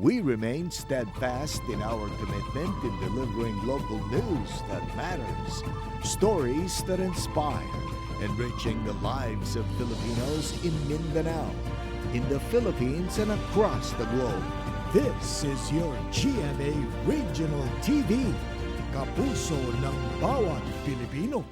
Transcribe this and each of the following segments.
We remain steadfast in our commitment in delivering local news that matters, stories that inspire, enriching the lives of Filipinos in Mindanao, in the Philippines and across the globe. This is your GMA Regional TV, kapuso ng bawat Pilipino.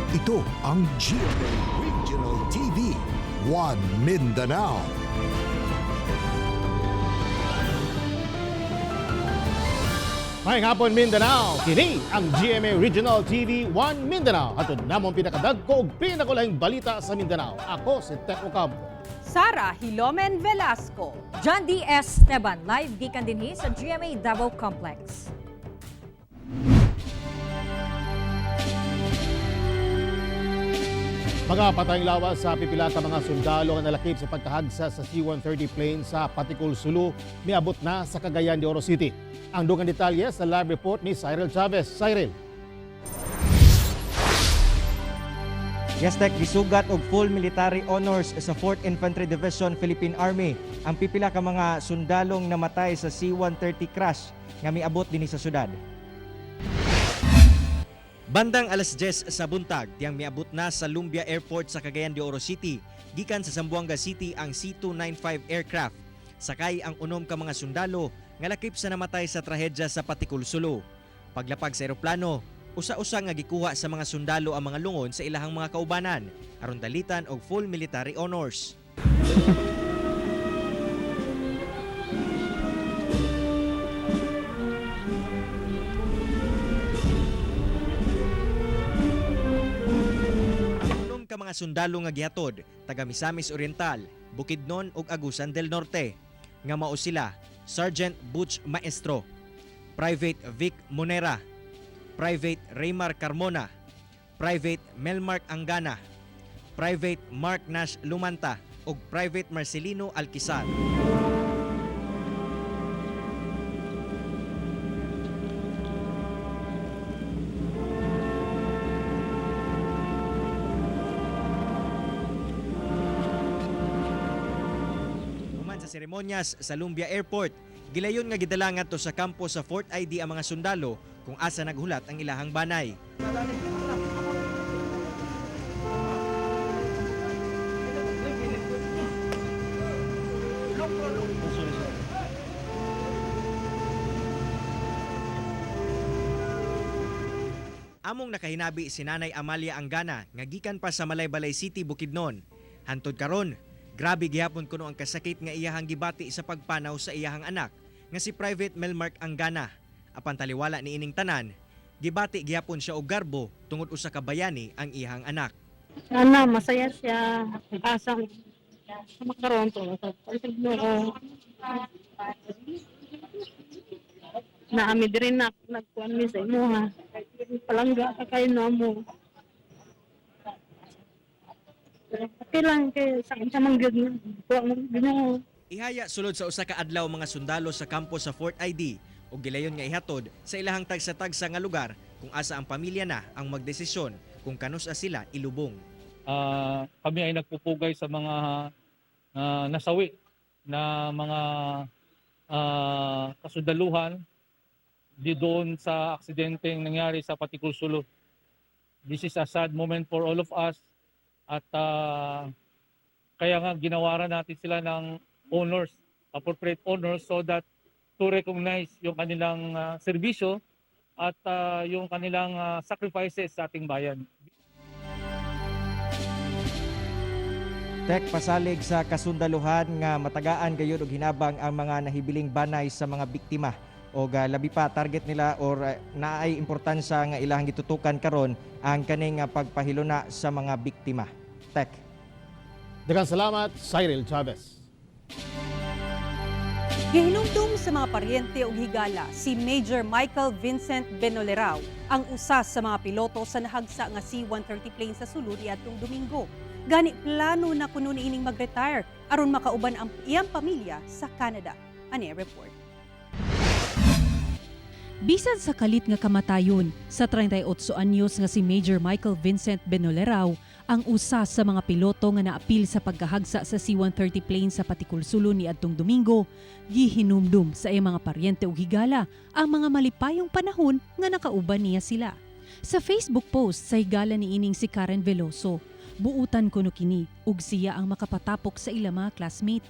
Ito ang GMA Regional TV, One Mindanao. May hapon Mindanao, kini ang GMA Regional TV 1 Mindanao. Atod namong pinakadagko ug pinakulaing balita sa Mindanao. Ako si Tek Ocampo. Sara Hilomen Velasco. John D. S. Esteban, live gikan dinhi sa GMA Davao Complex. Mga patayng lawas sa pipila ka mga sundalo nga nalakip sa pagkahagsa sa C-130 plane sa Paticul, Sulu, miabot na sa Cagayan de Oro City. Ang dugang detalye sa live report ni Cyril Chavez. Cyril. Yastek gisugat og full military honors sa 4th Infantry Division Philippine Army ang pipila ka mga sundalong namatay sa C-130 crash nga miabot dinhi sa syudad. Bandang alas 10 sa buntag, tiyang miabot na sa Lumbia Airport sa Cagayan de Oro City, gikan sa Zamboanga City ang C-295 aircraft. Sakay ang unom ka mga sundalo nga lakip sa namatay sa trahedya sa Paticul, Sulu. Paglapag sa eroplano, usa-usa nga gikuha sa mga sundalo ang mga lungon sa ilahang mga kaubanan, aron dalitan og full military honors. Ka mga sundalo nga gihatod taga Misamis Oriental, Bukidnon ug Agusan del Norte. Nga mao sila Sergeant Butch Maestro, Private Vic Monera, Private Raymar Carmona, Private Melmark Angana, Private Mark Nash Lumanta ug Private Marcelino Alquizar. Seremonyas sa Lumbia Airport, gilayon nga gidala ngadto sa kampo sa Fort ID ang mga sundalo kung asa naghulat ang ilahang banay. Among nakahinabi si Nanay Amalia Angana nga gikan pa sa Malaybalay City, Bukidnon. Hantod karon, grabe gihapon kuno ang kasakit nga iyahang gibati sa pagpanaw sa iyahang anak nga si Private Melmark Angana. Apan taliwala ni ining tanan, gibati gihapon siya og garbo tungod usa ka bayani ang iyahang anak. Sana masaya siya. Asang makaroon to. Naami diri na nagkuan mi sa imo ha. Palangga ka kayo na mo. Okay lang kay sa manggid na. Ginoo. Ihaya sulod sa usa ka adlaw mga sundalo sa kampo sa Fort ID ug gilayon nga ihatod sa ilahang tagsa-tagsa nga lugar kung asa ang pamilya na ang magdesisyon kung kanus sila ilubong. Kami ay nagpupugay sa mga nasawi na mga kasundaluhan di doon sa aksidenteng nangyari sa Patikul Sulu. This is a sad moment for all of us at kaya nga ginawaran natin sila ng honors, appropriate honors so that to recognize yung kanilang serbisyo at yung kanilang sacrifices sa ating bayan. Tek pasalig sa kasundaluhan nga matagaan gayud og hinabang ang mga nahibiling banay sa mga biktima o labi pa target nila or naay importansya nga ilang gitutukan karon ang kaning pagpahiluna sa mga biktima. Tek. Daghang salamat, Cyril Chavez. Gihinumdum sa mga paryente ug higala si Major Michael Vincent Benolerao, ang usa sa mga piloto sa nahagsa nga C-130 plane sa sulod niadtong Domingo. Gani plano na kuno niining mag-retire aron makauban ang iyang pamilya sa Canada. Ani report. Bisan sa kalit nga kamatayon, sa 38 anyos nga si Major Michael Vincent Benolerao, ang usa sa mga piloto nga naapil sa pagkahagsa sa C-130 plane sa Patikul Sulu niadtong Domingo, gihinumdum sa iyang mga paryente ug higala ang mga malipayong panahon nga nakauban niya sila. Sa Facebook post sa higala niining si Karen Veloso, buutan kuno kini ug siya ang makapatapok sa ila mga classmate.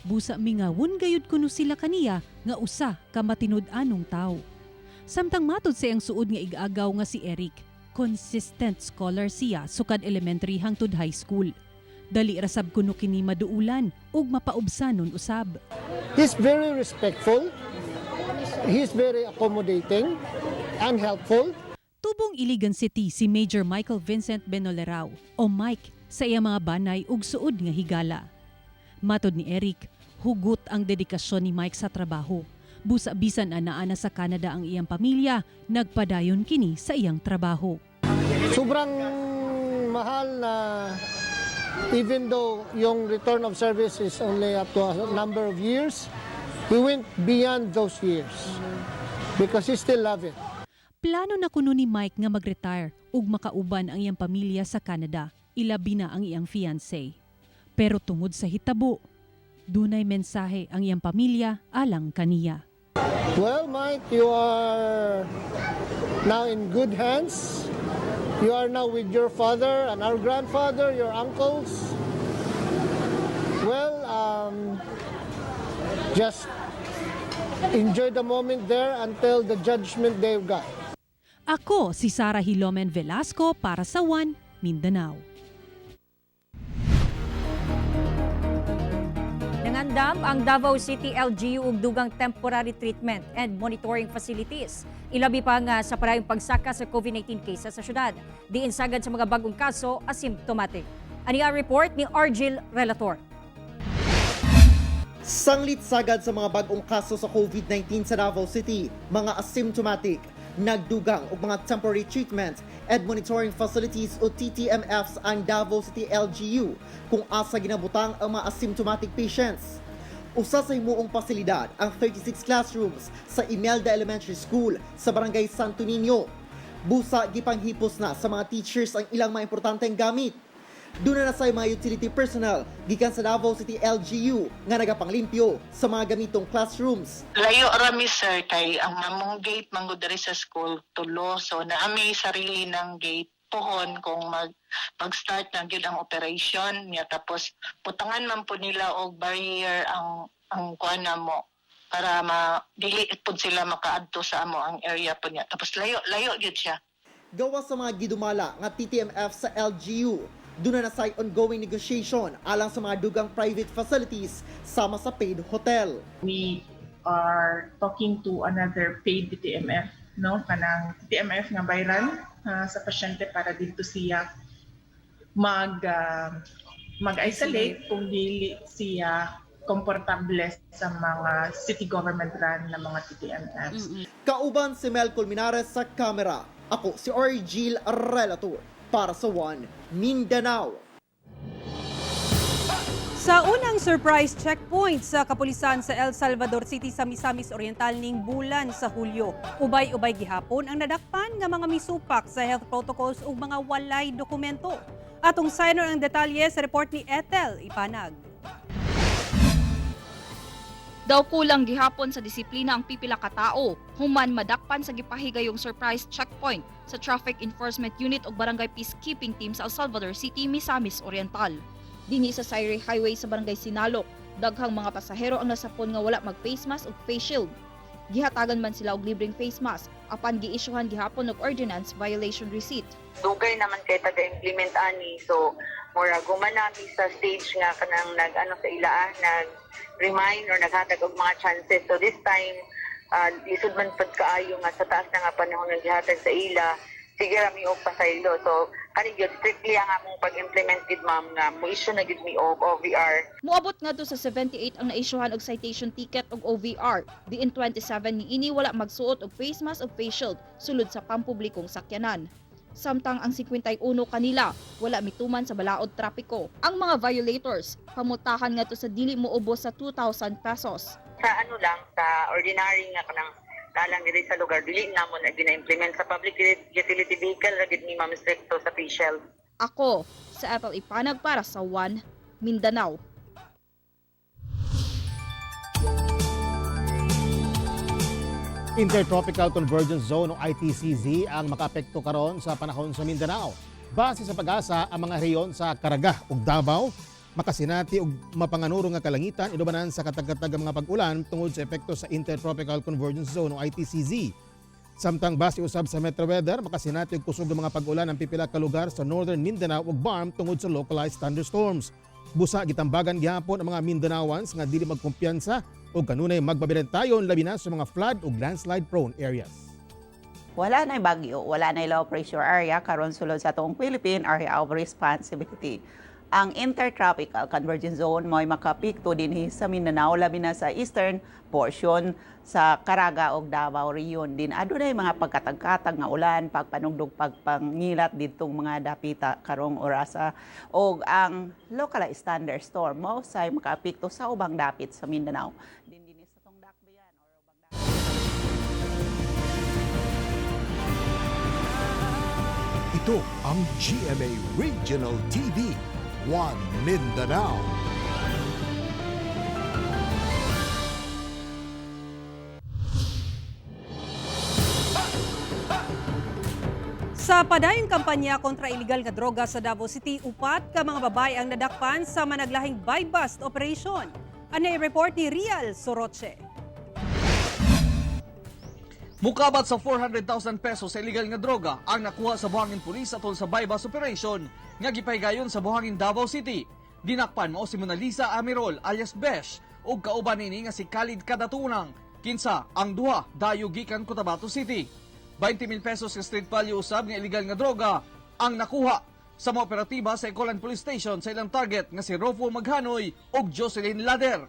Busa mingawon gayud kuno sila kaniya nga usa ka matinud-anong tawo. Samtang matud sa iyang suod nga ig-agaw nga si Eric, consistent scholar siya sukad elementary hangtod high school. Dali rasab kuno kini maduulan ug mapaubsanon usab. He's very respectful. He's very accommodating and helpful. Tubong Iligan City si Major Michael Vincent Benolerao o Mike sa iyang mga banay ug suod nga higala. Matod ni Eric, hugot ang dedikasyon ni Mike sa trabaho. Busa bisan anaana sa Canada ang iyang pamilya, nagpadayon kini sa iyang trabaho. Sobrang mahal na even though yung return of service is only up to a number of years, he went beyond those years because he still love it. Plano na kuno ni Mike nga mag-retire ug makauban ang iyang pamilya sa Canada, ilabi na ang iyang fiancé. Pero tungod sa hitabo, dunay mensahe ang iyang pamilya alang kaniya. Well, Mike, you are now in good hands. You are now with your father and our grandfather, your uncles. Well, just enjoy the moment there until the judgment day of God. Ako si Sarah Hilomen Velasco para sa One Mindanao. Nangandam ang Davao City LGU ug dugang temporary treatment and monitoring facilities. Ilabi pa nga sa parayong pagsaka sa COVID-19 cases sa syudad. Diin sagad sa mga bagong kaso asymptomatic. Ani ang report ni Argil Relator. Sanglit sagad sa mga bagong kaso sa COVID-19 sa Davao City, mga asymptomatic, nagdugang og mga temporary treatment and monitoring facilities o TTMFs ang Davao City LGU kung asa ginabutang ang mga asymptomatic patients. Usa sa himuong pasilidad ang 36 classrooms sa Imelda Elementary School sa Barangay Santo Niño. Busa gipanghipos na sa mga teachers ang ilang mga importanteng gamit. Doon na say mga utility personnel gikan sa Davao City LGU nga nagapanglimpyo sa mga gamitong classrooms. Layo rami sir kay ang mamong gate manggod diri sa school tulo, so naami sarili ng gate pohon kung mag-start na gyud ang operation niya, tapos putangan man po nila og barrier ang kuan mo para dili pud sila makaadto sa amo ang area po niya, tapos layo gyud siya. Gawa sa mga gidumala nga TTMF sa LGU, doon na say ongoing negotiation alang sa mga dugang private facilities sama sa paid hotel. We are talking to another paid TTMF, no? Kanang TTMF nga bayran sa pasyente para dito siya mag-isolate kung dili siya komportable sa mga city government run na mga TTMFs. Kauban si Mel Colmenares sa kamera. Ako si Argil Relator para sa One Mindanao. Sa unang surprise checkpoint sa kapulisan sa El Salvador City sa Misamis Oriental ning bulan sa Hulyo, ubay-ubay gihapon ang nadakpan nga mga misupak sa health protocols ug mga walay dokumento. Atong sayno ang detalye sa report ni Ethel Ipanag. Daw kulang gihapon sa disiplina ang pipila ka tao, human madakpan sa gipahigayong surprise checkpoint sa Traffic Enforcement Unit ug Barangay Peacekeeping Team sa El Salvador City, Misamis Oriental. Dinhi sa Sayre Highway sa Barangay Sinalok, daghang mga pasahero ang nasapon nga wala mag-face mask ug face shield. Gihatagan man sila og libreng face mask apan giisyuhan gihapon og ordinance violation receipt. Dugay naman kay taga-implement ani, so mura gumanami sa stage nga kanang nag-ano sa ilaan, nag-remind or naghatag og mga chances. So this time, lisod man pad kaayo nga sa taas na nga panahon ng gihatag sa ila, sige rami og pasaylo. So kani gyud strictly ang among pag-implement gid ma'am nga mo-issue na gid mi og OVR. Moabot ngadto sa 78 ang naisyuhan og citation ticket og OVR. Diin 27 niini wala magsuot og face mask ug face shield sulod sa pampublikong sakyanan. Samtang ang 51 kanila wala mituman sa balaod trapiko. Ang mga violators pamutahan ngadto sa dili moubos sa 2,000 pesos. Sa ano lang, sa ordinary nga kanang talang diri sa lugar, dili namon na gina-implement sa public utility vehicle ra gid ni ma'am stricto sa face shield. Ako sa FLE Panag para sa One Mindanao. Intertropical Convergence Zone o ITCZ ang makaapekto karon sa panahon sa Mindanao. Base sa pag-asa, ang mga rehiyon sa Caraga ug Davao makasinati og mapanganuro nga kalangitan idubanan sa katag-katag mga pag-ulan tungod sa epekto sa Intertropical Convergence Zone o ITCZ. Samtang base usab sa Metro Weather, makasinati og kusog ng mga pag-ulan ang pipila ka lugar sa Northern Mindanao ug BARM tungod sa localized thunderstorms. Busa gitambagan gihapon ang mga Mindanaoans nga dili magkumpiyansa o kanunay magbabirentayon labi na sa mga flood o landslide prone areas. Wala na bagyo, wala na low pressure area karon sulod sa tuong Philippine Area of Responsibility. Ang Intertropical Convergence Zone mo'y makapikto dinhi sa Mindanao labi na sa eastern portion sa Caraga ug Davao Region. Din adunay mga pagkatag-katag nga ulan, pagpanugdog, pagpangilat didtong mga dapita karong orasa. Og ang localized thunderstorm mo say makapikto sa ubang dapit sa Mindanao. Din sa tong dakbayan or ubang dapit. Ito ang GMA Regional TV, One Mindanao. Sa padayong kampanya kontra iligal nga droga sa Davao City, upat ka mga babae ang nadakpan sa managlahing buy-bust operation. Anay report ni Rial Soroche. Mukabat sa 400,000 pesos sa illegal nga droga ang nakuha sa buhangin pulis atol sa buy-bust operation nga gipahigayon sa buhangin Davao City. Dinakpan mao si Mona Lisa Amirol alias Besh ug kauban nini nga si Khalid Kadatunang. Kinsa ang duha dayo gikan Cotabato City. 20,000 pesos ka street value usab nga illegal nga droga ang nakuha sa mga operatiba sa Ecolan Police Station sa ilang target nga si Rofo Maghanoy ug Jocelyn Lader.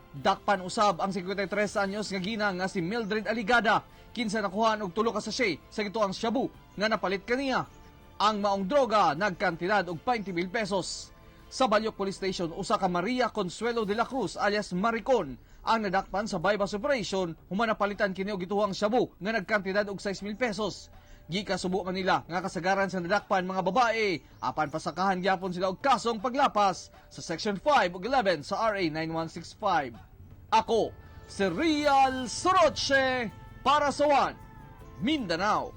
Dakpan usab ang 53 anyos nga ginang nga si Mildred Aligada, kinsa nakuhaan og 3 ka sachet sa gituang shabu nga napalit kaniya. Ang maong droga nagkantidad og 20,000 pesos. Sa Balyok Police Station, usa ka Maria Consuelo de la Cruz alias Maricon ang nadakpan sa buy-bust operation human napalitan kini og gituang shabu nga nagkantidad og 6,000 pesos. Gikasubo man nila nga kasagaran sa nadakpan mga babae apan pasakahan gyapon sila og kasong paglapas sa Section 5 ug 11 sa RA 9165. Ako si Rial Soroche para sa One Mindanao.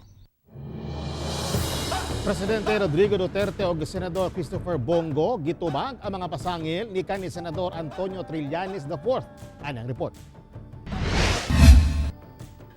Presidente Rodrigo Duterte o Senador Christopher Bongo gitubag ang mga pasangil ni kanhi Senador Antonio Trillanes IV. Anang report.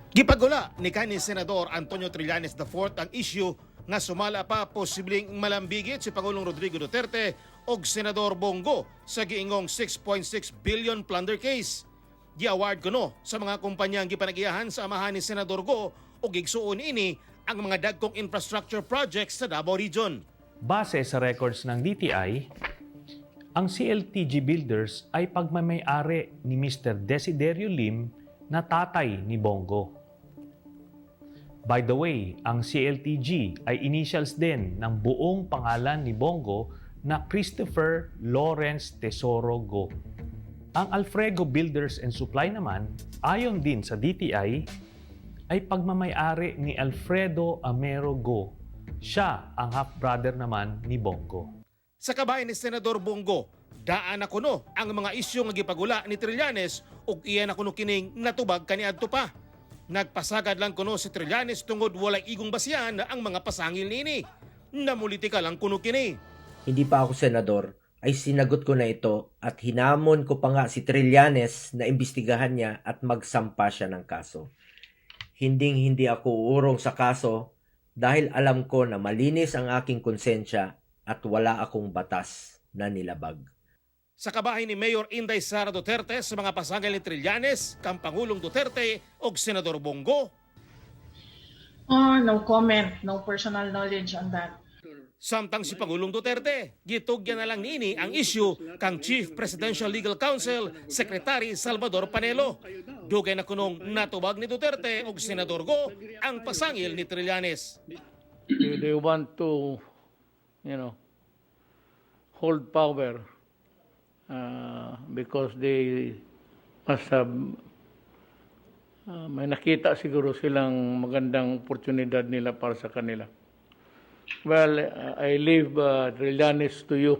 Gipagula ni kanhi Senador Antonio Trillanes IV ang issue nga sumala pa posibleng malambigit si Pangulong Rodrigo Duterte o Senador Bongo sa giingong 6.6 billion plunder case. Gi-award kuno sa mga kumpanyang gipanagiyahan sa amahan ni Senador Go o gigsuon ini ang mga dagkong infrastructure projects sa Davao Region. Base sa records ng DTI, ang CLTG Builders ay pagmamay-ari ni Mr. Desiderio Lim na tatay ni Bongo. By the way, ang CLTG ay initials din ng buong pangalan ni Bongo na Christopher Lawrence Tesoro Go. Ang Alfrego Builders and Supply naman, ayon din sa DTI, ay pagmamay-ari ni Alfredo Amero Go. Siya ang half-brother naman ni Bongo. Sa kabayan ni Senador Bongo, daan na kuno ang mga isyu nga gipagula ni Trillanes ug iyan na kuno kining natubag kaniadto pa. Nagpasagad lang kuno si Trillanes tungod walay igong basihan na ang mga pasangil niini. Namulitika lang kuno kini. Hindi pa ako senador, ay sinagot ko na ito at hinamon ko pa nga si Trillanes na imbestigahan niya at magsampa siya ng kaso. Hindi ako uurong sa kaso dahil alam ko na malinis ang aking konsensya at wala akong batas na nilabag. Sa kabahay ni Mayor Inday Sara Duterte sa mga pasangil ni Trillanes, kang Pangulong Duterte o Senador Bongo. No comment, no personal knowledge on that. Samtang si Pangulong Duterte, gitugyan na lang niini ang issue kang Chief Presidential Legal Counsel, Secretary Salvador Panelo. Dugay na kunong natubag ni Duterte o Senador Go ang pasangil ni Trillanes. They want to, hold power because they must have may nakita siguro silang magandang oportunidad nila para sa kanila. Well, I leave Trillanes to you.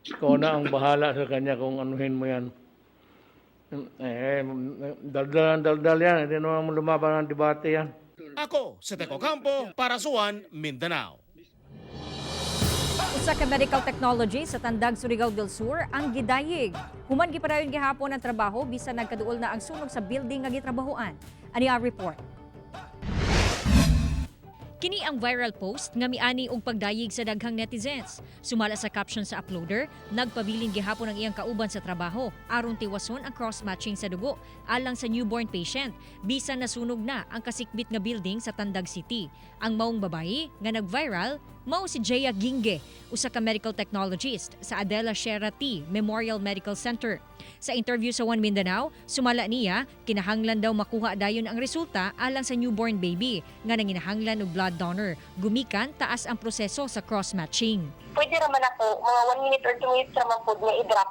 Ikaw na ang bahala sa kanya kung anuhin mo yan. Daldal yan. Hindi naman lumaban ng debate yan. Ako, si Teco Campo, para sa One Mindanao. Usa ka medical technology sa Tandag, Surigao del Sur ang gidayig. Human gipadayon gihapon ang trabaho bisan nagkaduol na ang sunog sa building nga gitrabahoan. Ani ang report. Kini ang viral post nga miani og pagdayig sa daghang netizens. Sumala sa caption sa uploader, nagpabiling gihapon ang iyang kauban sa trabaho aron tiwason ang cross-matching sa dugo alang sa newborn patient bisan nasunog na ang kasikbit nga building sa Tandag City. Ang maong babayi nga nag-viral mao si Jaya Ginge, usa ka medical technologist sa Adela Sierra T Memorial Medical Center. Sa interview sa One Mindanao, sumala niya kinahanglan daw makuha dayon ang resulta alang sa newborn baby nga nanginahanglan og blood donor. Gumikan taas ang proseso sa cross-matching. Pwede raman ako, mga 1 minute or 2 minutes raman po nga i-drop.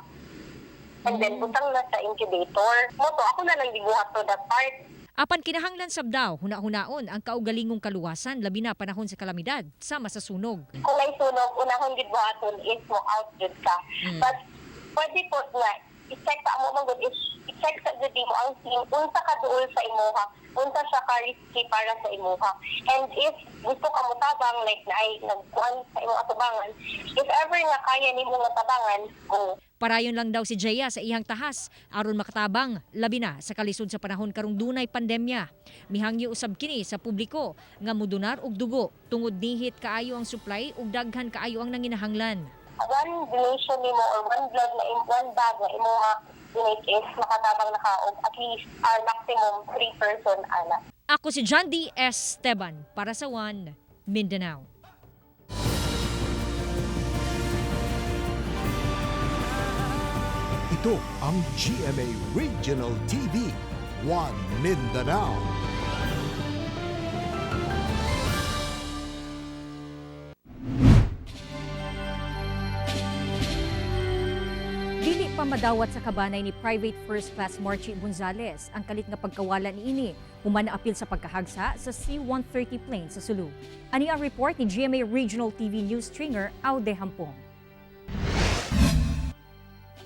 And then, butang na sa incubator. Moto, ako na lang dibuhat to that part. Apan kinahanglan sabdaw, huna-hunaon ang kaugalingong kaluwasan labi na panahon sa kalamidad sama sa sunog. Kung may sunog, unahon dibuhaton is mo out good ka. But pwede po na i-check sa amo mong i-check sa good mo ang scene, unsa ka duol sa imuha, unsa siya ka risky para sa imuha. And if gusto ka mo tabang, like na ay nagkuhan sa imong atubangan, if ever nga kaya nimo nga tabangan, go. Parayon lang daw si Jaya sa iyang tahas aron makatabang labi na sa kalisod sa panahon karong dunay pandemya. Mihangyo usab kini sa publiko nga mudunar og dugo tungod nihit kaayo ang supply ug daghan kaayo ang nanginahanglan. One donation nimo or one blood na in one bag na imo donate is makatabang na ka og at least maximum 3 person ana. Ako si John D. Esteban para sa One Mindanao. Ito ang GMA Regional TV, One Mindanao. Dili pa madawat sa kabanay ni Private First Class Marchie Gonzales ang kalit nga pagkawala niini human na apil sa pagkahagsa sa C-130 plane sa Sulu. Ani ang report ni GMA Regional TV News Stringer Aude Hampong.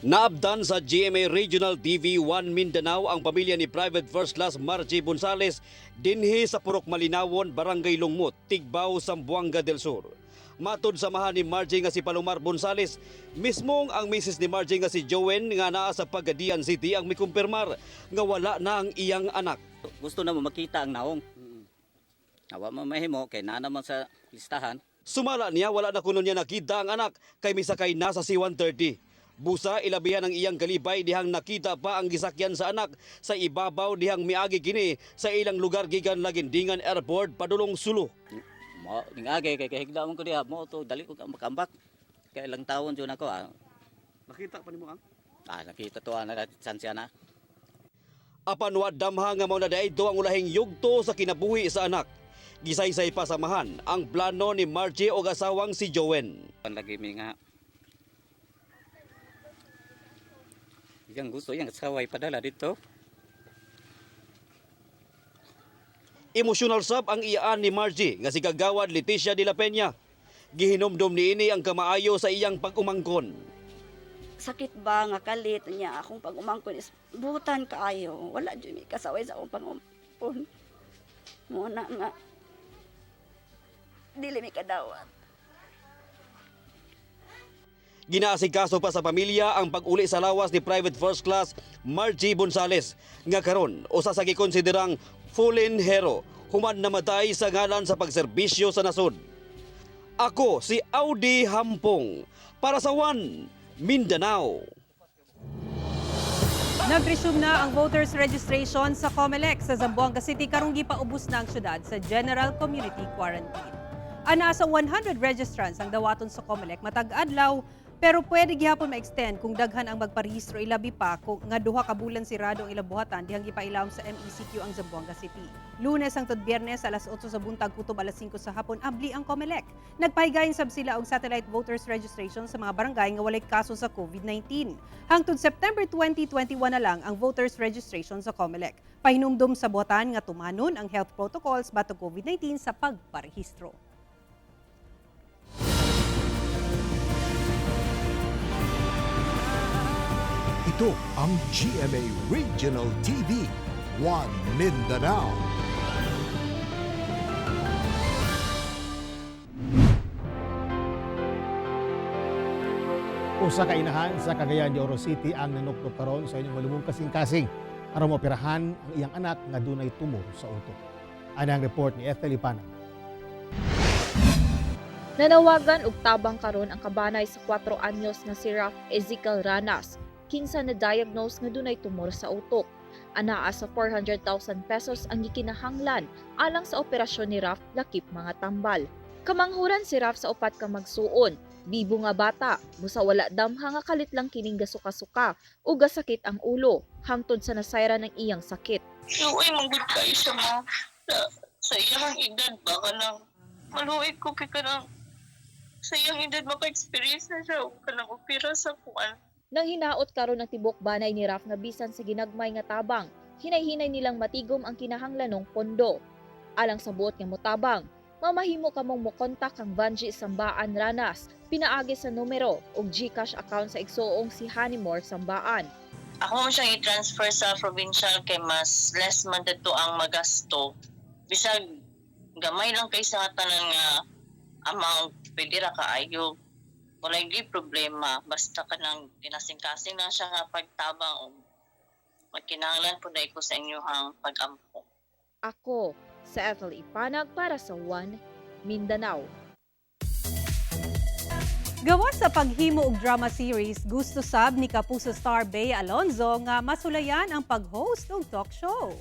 Naabdan sa GMA Regional TV 1 Mindanao ang pamilya ni Private First Class Margie Gonzales dinhi sa Purok Malinawon, Barangay Lungmut, Tigbao, Zamboanga del Sur. Matod samahan ni Margie nga si Palomar Gonzales, mismong ang misis ni Margie nga si Joen nga naa sa Pagadian City ang mikumpirmar nga wala na ang iyang anak. Gusto na mo makita ang naong. Awa mo mahimo kay naa naman sa listahan. Sumala niya wala na kuno niya nakita ang anak kay misakay na sa C-130. Busa ilabihan ang iyang galibay dihang nakita pa ang gisakyan sa anak sa ibabaw dihang miagi kini sa ilang lugar gikan Lagindingan Airport padulong Sulu. Mo ningagi kay kahigdaon ko diha mo to dali ko makambak. Kay ilang taon jud nako. Nakita pa nimo ang? Nakita to ana tsansya na. Apan wa damha nga mao na dayto ang ulahing yugto sa kinabuhi sa anak. Gisaysay pa samahan ang plano ni Margie og asawang si Joen. Lagi mi nga yang gusto yang saway padala dito. Emosyonal sab ang iyaan ni Margie nga si Kagawad Leticia de la Peña. Gihinomdom niini ang kamaayo sa iyang pag-umangkon. sakit ba nga kalit niya akong pag-umangkon is butan kaayo. Wala dyan may kasaway sa akong pag-umangkon. Muna nga, dili may kadawat. Ginaasikaso pa sa pamilya ang pag-uli sa lawas ni Private First Class Margie Bonsales nga karon usa sa gikonsiderang fallen hero human namatay sa ngalan sa pagserbisyo sa nasod. Ako si Audi Hampong para sa One Mindanao. Nag-resume na ang voters registration sa COMELEC sa Zamboanga City karong gipaubos na ang syudad sa General Community Quarantine. Ana sa 100 registrants ang dawaton sa COMELEC matag adlaw, pero pwede gihapon ma-extend kung daghan ang magparehistro ilabi pa kung nga duha ka bulan sirado ang ilabuhatan dihang gipailawom sa MECQ ang Zamboanga City. Lunes hangtod Biyernes alas 8 sa buntag kutob alas 5 sa hapon abli ang COMELEC. Nagpahigayon sab sila og satellite voters registration sa mga barangay nga walay kaso sa COVID-19. Hangtod September 2021 na lang ang voters registration sa COMELEC. Pahinumdum sa buhatan nga tumanon ang health protocols batok COVID-19 sa pagparehistro. Ito ang GMA Regional TV, One Mindanao. Usa ka inahan sa Cagayan de Oro City ang nanuknok karon sa inyong malumong kasing-kasing aron maoperahan ang iyang anak nga dunay tumor sa utok. Ana ang report ni Ethel Ipana. Nanawagan og tabang karon ang kabanay sa 4 anyos nga si Raf Ezekiel Ranas, kinsa na diagnose nga dunay tumor sa utok. Anaa sa 400,000 pesos ang gikinahanglan alang sa operasyon ni Raf lakip mga tambal. Kamanghuran si Raf sa upat ka magsuon. Bibo nga bata, busa wala damha nga kalit lang kining gasuka-suka o gasakit ang ulo hangtod sa nasayra ng iyang sakit. Luoy manggod kayo siya mo sa iyang edad ba ka nang maluoy ko kay kanang sa iyang edad maka-experience na siya o kanang opera sa kuan. Nang hinaot karon ng tibok banay ni Raf nga bisan sa ginagmay nga tabang, hinay-hinay nilang matigom ang kinahanglanong pondo. Alang sa buot nga motabang, mamahimo ka mong mokontak ang Vanji Sambaan Ranas, pinaagi sa numero o GCash account sa igsuong si Honeymore Sambaan. Ako mo siyang i-transfer sa provincial kay mas less man dito ang magasto. Bisag gamay lang kay sa tanan nga amount, pwede ra kaayo. Wala hindi problema, basta ka nang dinasing-kasing na siya nga pagtabang o magkinahanglan po na ko sa inyong pag-ampo. Ako, sa Ethel Ipanag para sa One Mindanao. Gawa sa paghimo og drama series, gusto sab ni Kapuso star Bea Alonzo nga masulayan ang pag-host og talk show.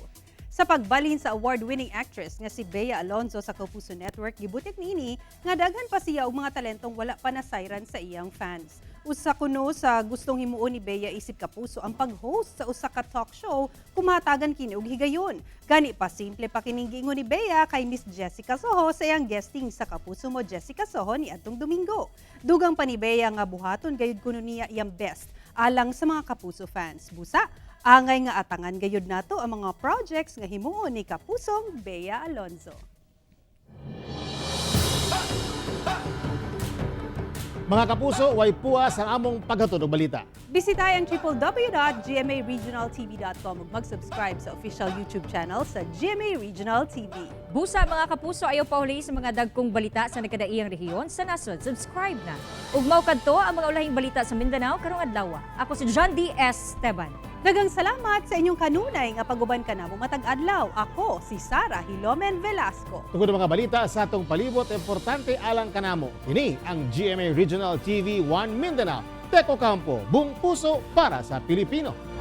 Sa pagbalhin sa award-winning actress nga si Bea Alonzo sa Kapuso Network, gibutik niini nga daghan pa siya og mga talentong wala pa nasayran sa iyang fans. Usa kuno sa gustong himuon ni Bea isip Kapuso ang pag-host sa usa ka talk show kumatagan kini og higayon. Gani pa simple pa kining giingon ni Bea kay Miss Jessica Soho sa iyang guesting sa Kapuso Mo Jessica Soho ni adtong Domingo. Dugang pa ni Bea nga buhaton gayud kuno niya iyang best alang sa mga Kapuso fans. Busa angay nga atangan gayud nato ang mga projects nga himuon ni Kapusong Bea Alonzo. Mga kapuso, way puwas ang among paghatod og balita. Bisitahay ang www.gmaregionaltv.com ug mag-subscribe sa official YouTube channel sa GMA Regional TV. Busa mga kapuso, ayaw pauli sa mga dagkong balita sa nagkadaiyang rehiyon sa nasod. Subscribe na. Ug mao kadto ang mga ulahing balita sa Mindanao karong adlaw. Ako si John D. Esteban. Daghang salamat sa inyong kanunay nga paguban kanamo matag adlaw. Ako si Sara Hilomen Velasco. Tungod mga balita sa atong palibot, importante alang kanamo. Ini ang GMA Regional TV 1 Mindanao. Teko Campo, buong puso para sa Pilipino.